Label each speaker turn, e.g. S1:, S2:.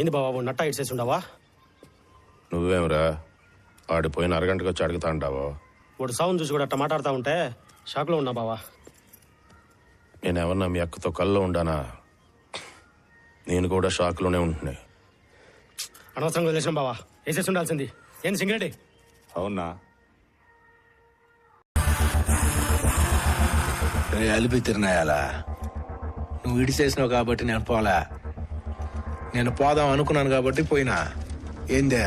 S1: ఏంది బావా నట్ట ఇడ్సేసి ఉండవా?
S2: నువ్వేమరా ఆడిపోయిన అరగంటకు వచ్చి అడుగుతా అంటావో?
S1: వాడు సౌండ్ చూసి కూడా అట్ట మాట్లాడుతూ ఉంటే షాక్లో ఉన్నా బావా.
S2: నేనేమన్నా మీ అక్కతో కల్లో ఉండానా? నేను కూడా షాక్లోనే ఉంటున్నా.
S1: అనవసరంగా వదిలేసాం బావా, వేసేసి ఉండాల్సింది. ఏంది సింగరెడ్డి?
S3: అవునా?
S4: అలిపి తిరినాయాలా? నువ్వు ఇడిసేసినావు కాబట్టి నేను పోలా. నేను పోదాం అనుకున్నాను కాబట్టి పోయినా. ఏందే